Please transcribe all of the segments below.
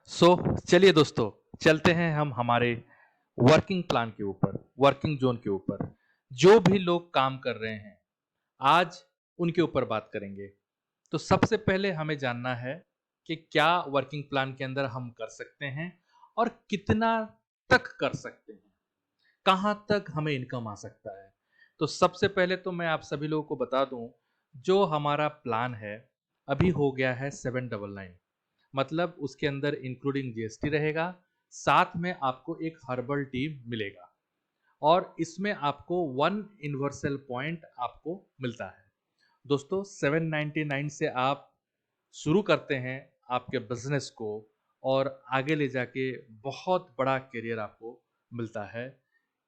सो चलिए दोस्तों, चलते हैं हम हमारे वर्किंग प्लान के ऊपर, वर्किंग जोन के ऊपर। जो भी लोग काम कर रहे हैं, आज उनके ऊपर बात करेंगे। तो सबसे पहले हमें जानना है कि क्या वर्किंग प्लान के अंदर हम कर सकते हैं और कितना तक कर सकते हैं, कहाँ तक हमें इनकम आ सकता है। तो सबसे पहले तो मैं आप सभी लोगों को बता दूं, जो हमारा प्लान है अभी हो गया है 799। मतलब उसके अंदर इंक्लूडिंग जीएसटी रहेगा, साथ में आपको एक हर्बल टी मिलेगा और इसमें आपको वन यूनिवर्सल पॉइंट आपको मिलता है। दोस्तों 799 से आप शुरू करते हैं आपके बिजनेस को और आगे ले जाके बहुत बड़ा करियर आपको मिलता है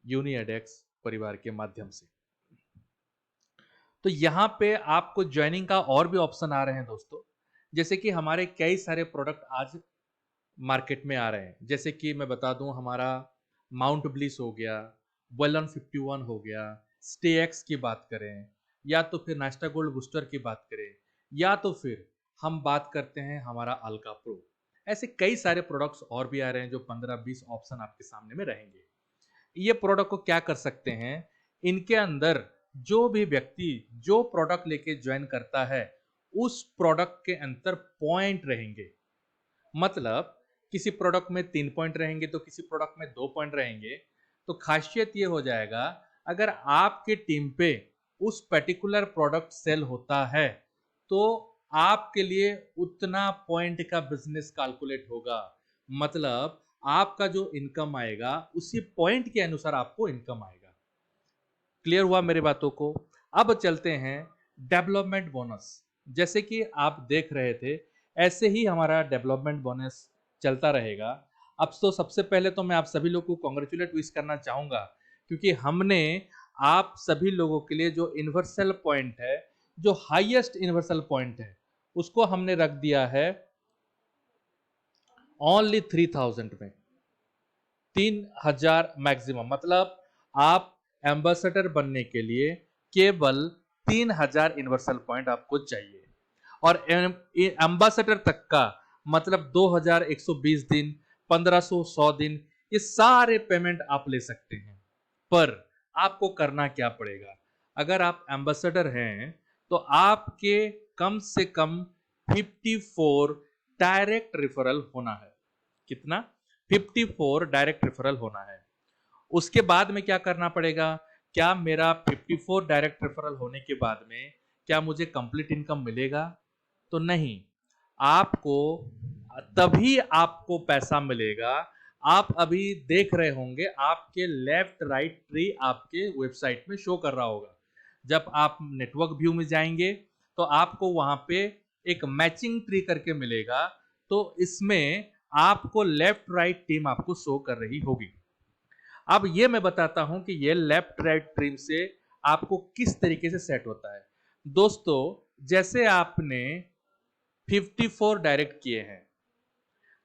यूनिएडेक्स परिवार के माध्यम से। तो यहाँ पे आपको ज्वाइनिंग का और भी ऑप्शन आ रहे हैं दोस्तों, जैसे कि हमारे कई सारे प्रोडक्ट आज मार्केट में आ रहे हैं। जैसे कि मैं बता दूं, हमारा माउंट ब्लिस हो गया, वेलन 51 हो गया, स्टे एक्स की बात करें, या तो फिर नाश्ता गोल्ड बूस्टर की बात करें, या तो फिर हम बात करते हैं हमारा अल्का प्रो। ऐसे कई सारे प्रोडक्ट्स और भी आ रहे हैं जो 15-20 ऑप्शन आपके सामने में रहेंगे। ये प्रोडक्ट को क्या कर सकते हैं, इनके अंदर जो भी व्यक्ति जो प्रोडक्ट लेके ज्वाइन करता है, उस प्रोडक्ट के अंदर पॉइंट रहेंगे। मतलब किसी प्रोडक्ट में 3 पॉइंट रहेंगे तो किसी प्रोडक्ट में 2 पॉइंट रहेंगे। तो खासियत ये हो जाएगा, अगर आपकी टीम पे उस पर्टिकुलर प्रोडक्ट सेल होता है तो आपके लिए उतना पॉइंट का बिजनेस कैलकुलेट होगा। मतलब आपका जो इनकम आएगा उसी पॉइंट के अनुसार आपको इनकम आएगा। क्लियर हुआ मेरी बातों को? अब चलते हैं डेवलपमेंट बोनस। जैसे कि आप देख रहे थे, ऐसे ही हमारा डेवलपमेंट बोनस चलता रहेगा। अब तो सबसे पहले तो मैं आप सभी लोगों को कॉन्ग्रेचुलेट विश करना चाहूंगा, क्योंकि हमने आप सभी लोगों के लिए जो यूनिवर्सल पॉइंट है, जो हाईएस्ट यूनिवर्सल पॉइंट है, उसको हमने रख दिया है ओनली 3000 में। 3000 मैक्सिमम। मतलब आप एम्बेसडर बनने के लिए केवल 3000 यूनिवर्सल पॉइंट आपको चाहिए। और एम्बेसडर तक का मतलब 2120 दिन, 1500, 100 दिन, ये सारे पेमेंट आप ले सकते हैं। पर आपको करना क्या पड़ेगा? अगर आप एम्बेसडर हैं तो आपके कम से कम 54 डायरेक्ट रेफरल होना है। कितना? 54 डायरेक्ट रेफरल होना है। उसके बाद में क्या करना पड़ेगा? क्या मेरा 54 डायरेक्ट रेफरल होने के बाद में क्या मुझे कंप्लीट इनकम मिलेगा? तो नहीं। आपको तभी आपको पैसा मिलेगा। आप अभी देख रहे होंगे आपके लेफ्ट राइट ट्री आपके वेबसाइट में शो कर रहा होगा। जब आप नेटवर्क व्यू में जाएंगे तो आपको वहां पे एक मैचिंग ट्री करके मिलेगा। तो इसमें आपको लेफ्ट राइट टीम आपको शो कर रही होगी। अब ये मैं बताता हूं कि ये लेफ्ट राइट ट्रिम से आपको किस तरीके से सेट होता है। दोस्तों, जैसे आपने 54 डायरेक्ट किए हैं,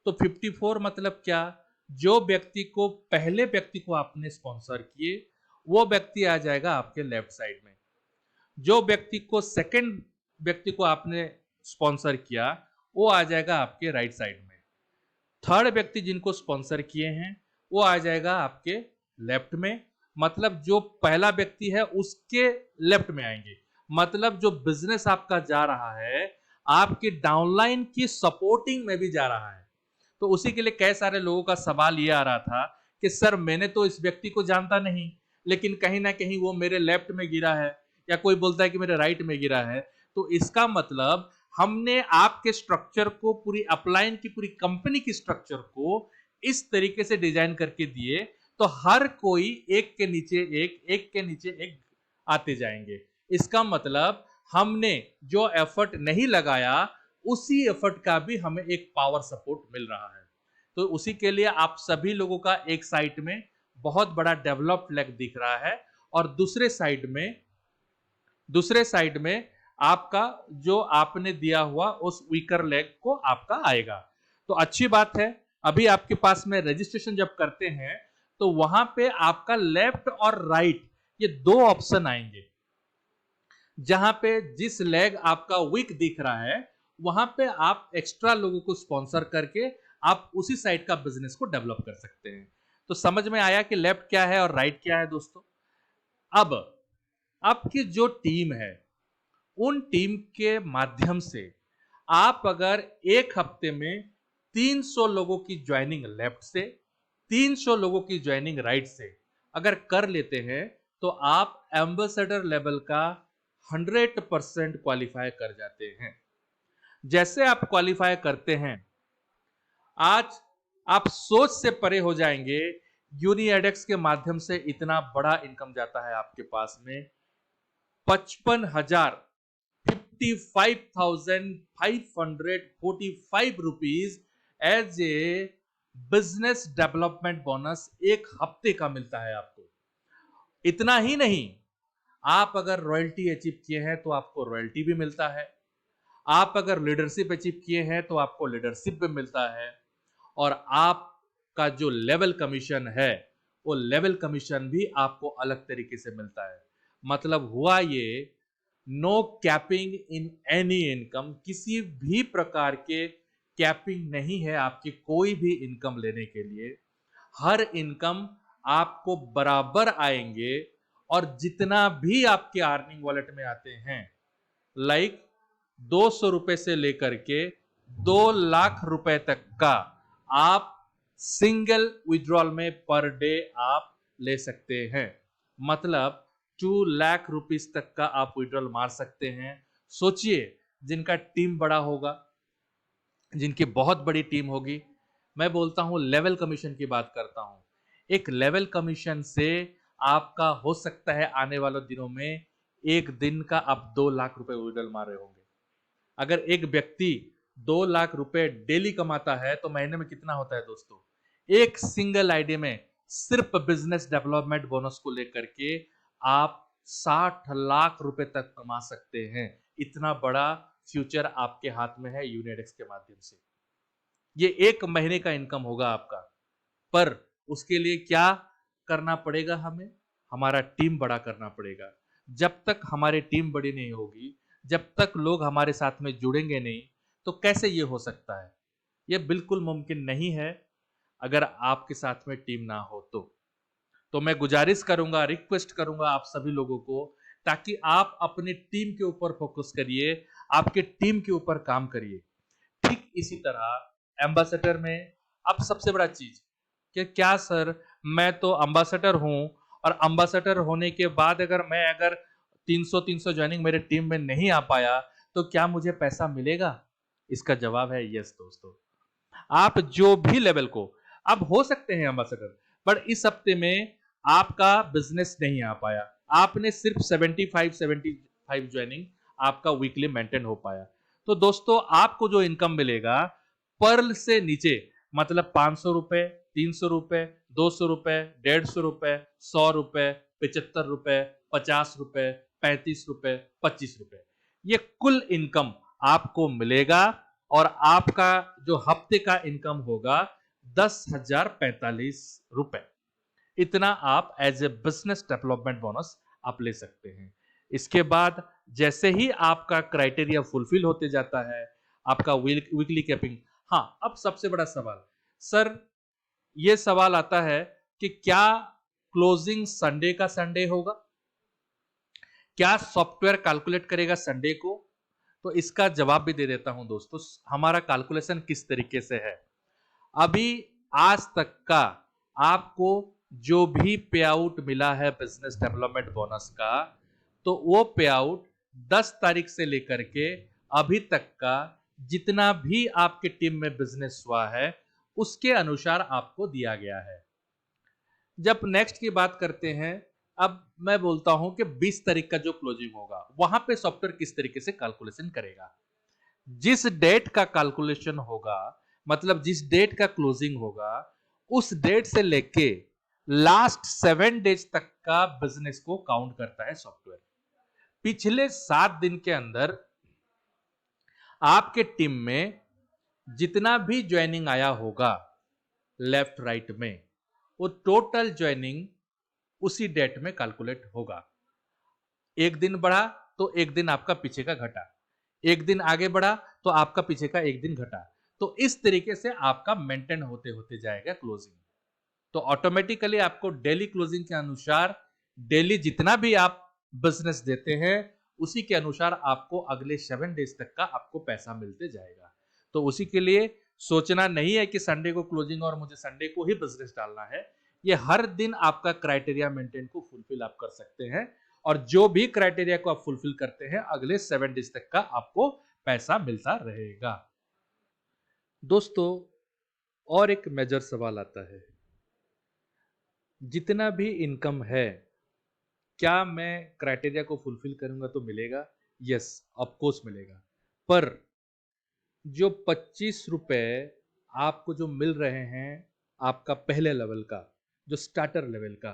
तो 54 मतलब क्या? जो व्यक्ति को पहले व्यक्ति को आपने स्पॉन्सर किए, वो व्यक्ति आ जाएगा आपके लेफ्ट साइड में। जो व्यक्ति को सेकंड व्यक्ति को आपने स्पॉन्सर किया, वो आ जाएगा आपके राइट साइड में। थर्ड व्यक्ति जिनको स्पॉन्सर किए हैं, वो आ जाएगा आपके लेफ्ट में। मतलब जो पहला व्यक्ति है उसके लेफ्ट में आएंगे। मतलब जो बिजनेस आपका जा रहा है, आपकी डाउनलाइन की सपोर्टिंग में भी जा रहा है। तो उसी के लिए कई सारे लोगों का सवाल ये आ रहा था कि सर, मैंने तो इस व्यक्ति को जानता नहीं, लेकिन कहीं ना कहीं वो मेरे लेफ्ट में गिरा है, या कोई बोलता है कि मेरे राइट में गिरा है। तो इसका मतलब हमने आपके स्ट्रक्चर को, पूरी अपलाइन की पूरी कंपनी की स्ट्रक्चर को इस तरीके से डिजाइन करके दिए, तो हर कोई एक के नीचे एक, एक के नीचे एक आते जाएंगे। इसका मतलब हमने जो एफर्ट नहीं लगाया, उसी एफर्ट का भी हमें एक पावर सपोर्ट मिल रहा है। तो उसी के लिए आप सभी लोगों का एक साइड में बहुत बड़ा डेवलप्ड लेग दिख रहा है, और दूसरे साइड में आपका जो आपने दिया हुआ उस वीकर लेग को आपका आएगा। तो अच्छी बात है। अभी आपके पास में रजिस्ट्रेशन जब करते हैं तो वहां पे आपका लेफ्ट और राइट, ये दो ऑप्शन आएंगे। जहां पे जिस लेग आपका वीक दिख रहा है, वहां पे आप एक्स्ट्रा लोगों को स्पॉन्सर करके आप उसी साइड का बिजनेस को डेवलप कर सकते हैं। तो समझ में आया कि लेफ्ट क्या है और राइट क्या है दोस्तों। अब आपकी जो टीम है, उन टीम के माध्यम से आप अगर एक हफ्ते में 300 लोगों की ज्वाइनिंग लेफ्ट से, 300 लोगों की ज्वाइनिंग राइट से अगर कर लेते हैं, तो आप एम्बेसडर लेवल का 100% क्वालिफाई कर जाते हैं। जैसे आप क्वालिफाई करते हैं, आज आप सोच से परे हो जाएंगे। यूनिएडेक्स के माध्यम से इतना बड़ा इनकम जाता है आपके पास में 55,000 55,545 rupees as a business development bonus एक हफ्ते का मिलता है आपको। इतना ही नहीं, आप अगर रॉयल्टी अचीव किए हैं तो आपको रॉयल्टी भी मिलता है। आप अगर लीडरशिप अचीव किए हैं तो आपको लीडरशिप भी मिलता है। और आपका जो लेवल कमीशन है, वो लेवल कमीशन भी आपको अलग तरीके से मिलता है। मतलब हुआ ये, no capping in any income, किसी भी प्रकार के कैपिंग नहीं है आपकी कोई भी इनकम लेने के लिए। हर इनकम आपको बराबर आएंगे। और जितना भी आपके अर्निंग वॉलेट में आते हैं, लाइक 200 रुपए से लेकर के 2 लाख रुपए तक का आप सिंगल विड्रॉल में पर डे आप ले सकते हैं। मतलब 2 लाख रुपीस तक का आप विड्रॉल मार सकते हैं। सोचिए, जिनका टीम बड़ा होगा, जिनकी बहुत बड़ी टीम होगी, मैं बोलता हूं लेवल कमीशन की बात करता हूं, एक लेवल कमीशन से आपका हो सकता है आने वाले दिनों में एक दिन का आप 2 लाख रुपए विड्रॉल मार रहे होंगे। अगर एक व्यक्ति 2 लाख रुपए डेली कमाता है तो महीने में कितना होता है दोस्तों? एक सिंगल आईडी में सिर्फ बिजनेस डेवलपमेंट बोनस को लेकर के आप 60 लाख रुपए तक कमा सकते हैं। इतना बड़ा फ्यूचर आपके हाथ में है यूनिडेक्स के माध्यम से। ये एक महीने का इनकम होगा आपका। पर उसके लिए क्या करना पड़ेगा? हमें हमारा टीम बड़ा करना पड़ेगा। जब तक हमारी टीम बड़ी नहीं होगी, जब तक लोग हमारे साथ में जुड़ेंगे नहीं, तो कैसे ये हो सकता है? ये बिल्कुल मुमकिन नहीं है अगर आपके साथ में टीम ना हो तो मैं गुजारिश करूंगा, रिक्वेस्ट करूंगा आप सभी लोगों को, ताकि आप अपनी टीम के ऊपर फोकस करिए, आपके टीम के ऊपर काम करिए। ठीक इसी तरह एम्बेसडर में अब सबसे बड़ा चीज कि क्या सर, मैं तो एम्बेसडर हूं और एम्बेसडर होने के बाद अगर 300 ज्वाइनिंग मेरे टीम में नहीं आ पाया तो क्या मुझे पैसा मिलेगा? इसका जवाब है यस दोस्तों। आप जो भी लेवल को, अब हो सकते हैं एम्बेसडर, पर इस हफ्ते में आपका बिजनेस नहीं आ पाया, आपने सिर्फ 75 ज्वाइनिंग आपका वीकली मेंटेन हो पाया, तो दोस्तों आपको जो इनकम मिलेगा पर्ल से नीचे, मतलब 500 रुपए, 300 रुपए, 200 रुपए, 150 रुपए, 100 रुपए, 75 रुपए, 50 रुपए, 35 रुपए, 25 रुपए, ये कुल इनकम आपको मिलेगा। और आपका जो हफ्ते का इनकम होगा 10,045 रुपए। इतना आप as a business development bonus आप ले सकते हैं। इसके बाद जैसे ही आपका क्राइटेरिया फुलफिल होते जाता है, आपका वीकली कैपिंग, हाँ, अब सबसे बड़ा सवाल, सर ये सवाल आता है कि क्या क्लोजिंग संडे का संडे होगा? क्या सॉफ्टवेयर कैलकुलेट करेगा संडे को? तो इसका जवाब भी दे देता हूं दोस्तों, हमारा कैलकुलेशन किस तरीके से है। अभी आज तक का आपको जो भी पे आउट मिला है बिजनेस डेवलपमेंट बोनस का, तो वो पे आउट 10 तारीख से लेकर के अभी तक का जितना भी आपके टीम में बिजनेस हुआ है, उसके अनुसार आपको दिया गया है। जब नेक्स्ट की बात करते हैं, अब मैं बोलता हूं कि 20 तारीख का जो क्लोजिंग होगा, वहां पे सॉफ्टवेयर किस तरीके से कैलकुलेशन करेगा। जिस डेट का कैलकुलेशन होगा, मतलब जिस डेट का क्लोजिंग होगा, उस डेट से लेके लास्ट 7 डेज तक का बिजनेस को काउंट करता है सॉफ्टवेयर। पिछले 7 दिन के अंदर आपके टीम में जितना भी ज्वाइनिंग आया होगा लेफ्ट राइट में, वो टोटल ज्वाइनिंग उसी डेट में कैलकुलेट होगा। एक दिन बढ़ा तो एक दिन आपका पीछे का घटा, एक दिन आगे बढ़ा तो आपका पीछे का एक दिन घटा। तो इस तरीके से आपका मेंटेन होते होते जाएगा क्लोजिंग। तो ऑटोमेटिकली आपको डेली क्लोजिंग के अनुसार डेली जितना भी आप बिजनेस देते हैं उसी के अनुसार आपको अगले 7 डेज तक का आपको पैसा मिलते जाएगा। तो उसी के लिए सोचना नहीं है कि संडे को क्लोजिंग और मुझे संडे को ही बिजनेस डालना है। ये हर दिन आपका क्राइटेरिया मेंटेन को फुलफिल आप कर सकते हैं और जो भी क्राइटेरिया को आप फुलफिल करते हैं अगले 7 डेज तक का आपको पैसा मिलता रहेगा। दोस्तों, और एक मेजर सवाल आता है, जितना भी इनकम है क्या मैं क्राइटेरिया को फुलफिल करूंगा तो मिलेगा? यस, ऑफ कोर्स मिलेगा। पर जो 25 रुपए आपको जो मिल रहे हैं आपका पहले लेवल का, जो स्टार्टर लेवल का,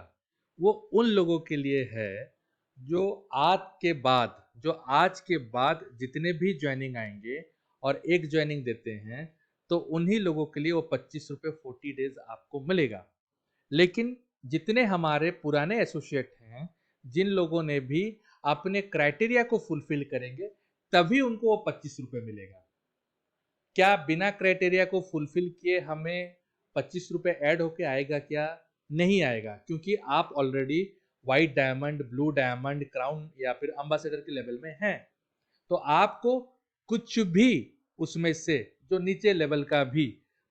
वो उन लोगों के लिए है जो आज के बाद जितने भी ज्वाइनिंग आएंगे और एक ज्वाइनिंग देते हैं तो उन्हीं लोगों के लिए वो 25 रुपए 40 डेज आपको मिलेगा। लेकिन जितने हमारे पुराने एसोसिएट हैं, जिन लोगों ने भी अपने क्राइटेरिया को फुलफिल करेंगे तभी उनको वो 25 रुपए मिलेगा। क्या बिना क्राइटेरिया को फुलफिल किए हमें 25 रुपए ऐड होके आएगा क्या? नहीं आएगा, क्योंकि आप already white diamond, blue diamond, crown या फिर एम्बेसडर के लेवल में हैं। तो आपको कुछ भी उसमें से जो नीचे लेवल का भी,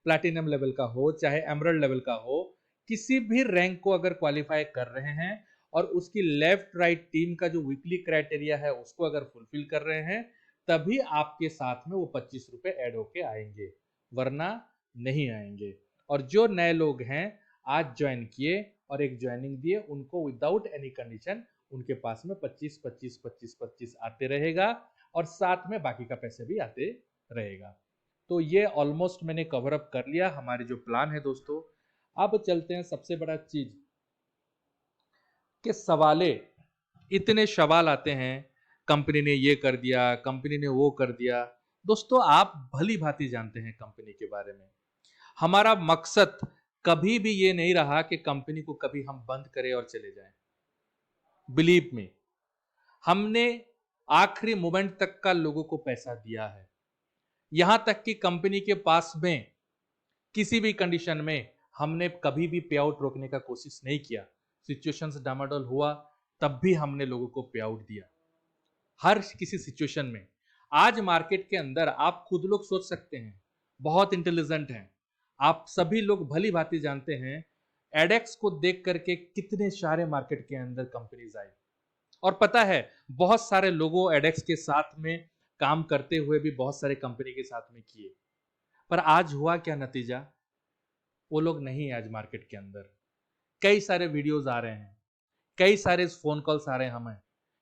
प्लैटिनम लेवल का हो चाहे एमरल्ड लेवल का हो, किसी भी रैंक को अगर क्वालिफाई कर रहे हैं और उसकी लेफ्ट राइट टीम का जो वीकली क्राइटेरिया है उसको अगर फुलफिल कर रहे हैं तभी आपके साथ में वो 25 रुपए ऐड होके आएंगे, वरना नहीं आएंगे। और जो नए लोग हैं आज ज्वाइन किए और एक ज्वाइनिंग दिए, उनको विदाउट एनी कंडीशन उनके पास में 25 25 25 25 आते रहेगा और साथ में बाकी का पैसे भी आते रहेगा। तो ये ऑलमोस्ट मैंने कवर अप कर लिया हमारे जो प्लान है दोस्तों। अब चलते हैं सबसे बड़ा चीज कि सवाले, इतने सवाल आते हैं, कंपनी ने ये कर दिया, कंपनी ने वो कर दिया। दोस्तों, आप भली भांति जानते हैं कंपनी के बारे में। हमारा मकसद कभी भी ये नहीं रहा कि कंपनी को कभी हम बंद करें और चले जाएं। बिलीव मी, हमने आखिरी मोमेंट तक का लोगों को पैसा दिया है। यहां तक कि कंपनी के पास में किसी भी कंडीशन में हमने कभी भी पे आउट रोकने का कोशिश नहीं किया। सिचुएशंस डामाडोल हुआ तब भी हमने लोगों को पे आउट दिया, हर किसी सिचुएशन में। आज मार्केट के अंदर आप खुद लोग सोच सकते हैं, बहुत इंटेलिजेंट हैं आप सभी लोग, भली भांति जानते हैं एडेक्स को देख करके कितने सारे मार्केट के अंदर कंपनीज आई। और पता है बहुत सारे लोगों एडेक्स के साथ में काम करते हुए भी बहुत सारे कंपनी के साथ में किए, पर आज हुआ क्या नतीजा? वो लोग नहीं है आज मार्केट के अंदर। कई सारे वीडियोस आ रहे हैं, कई सारे फोन कॉल्स आ रहे हैं हमें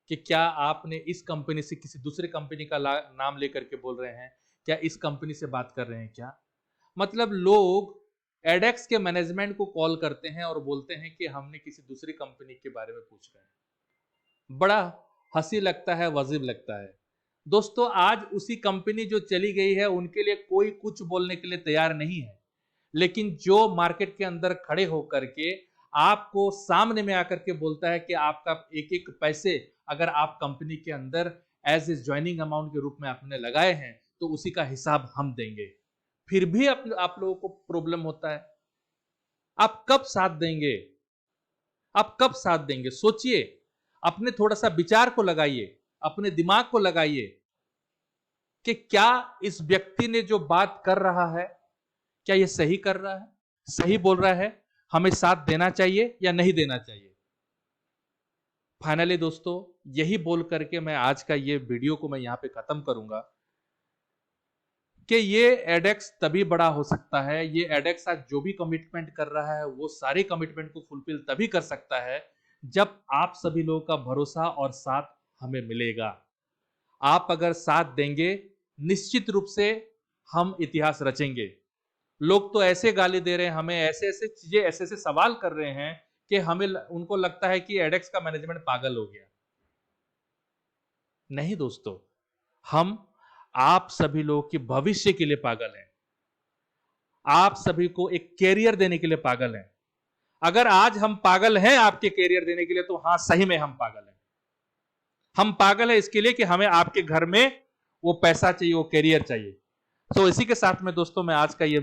कि क्या आपने इस कंपनी से किसी दूसरे कंपनी का नाम लेकर के बोल रहे हैं, क्या इस कंपनी से बात कर रहे हैं क्या? मतलब लोग एडेक्स के मैनेजमेंट को कॉल करते हैं और बोलते हैं कि हमने किसी दूसरी कंपनी के बारे में पूछ रहे हैं। बड़ा हंसी लगता है, वाजिब लगता है। दोस्तों, आज उसी कंपनी जो चली गई है उनके लिए कोई कुछ बोलने के लिए तैयार नहीं है, लेकिन जो मार्केट के अंदर खड़े होकर के आपको सामने में आकर के बोलता है कि आपका एक एक पैसे अगर आप कंपनी के अंदर एज ए ज्वाइनिंग अमाउंट के रूप में आपने लगाए हैं तो उसी का हिसाब हम देंगे, फिर भी आप लोगों को प्रॉब्लम होता है। आप कब साथ देंगे? आप कब साथ देंगे? सोचिए, अपने थोड़ा सा विचार को लगाइए, अपने दिमाग को लगाइए कि क्या इस व्यक्ति ने जो बात कर रहा है क्या ये सही कर रहा है, सही बोल रहा है, हमें साथ देना चाहिए या नहीं देना चाहिए? फाइनली दोस्तों, यही बोल करके मैं आज का ये वीडियो को मैं यहां पे खत्म करूंगा कि ये एडेक्स तभी बड़ा हो सकता है, ये एडेक्स आज जो भी कमिटमेंट कर रहा है वो सारे कमिटमेंट को फुलफिल तभी कर सकता है जब आप सभी लोगों का भरोसा और साथ हमें मिलेगा। आप अगर साथ देंगे निश्चित रूप से हम इतिहास रचेंगे। लोग तो ऐसे गाली दे रहे हैं हमें, ऐसे ऐसे चीजें, ऐसे ऐसे सवाल कर रहे हैं कि हमें उनको लगता है कि एडेक्स का मैनेजमेंट पागल हो गया। नहीं दोस्तों, हम आप सभी लोगों के भविष्य के लिए पागल हैं, आप सभी को एक कैरियर देने के लिए पागल हैं। अगर आज हम पागल हैं आपके कैरियर देने के लिए तो हाँ, सही में हम पागल हैं। हम पागल हैं इसके लिए कि हमें आपके घर में वो पैसा चाहिए, वो कैरियर चाहिए। इसी के साथ में दोस्तों मैं आज का ये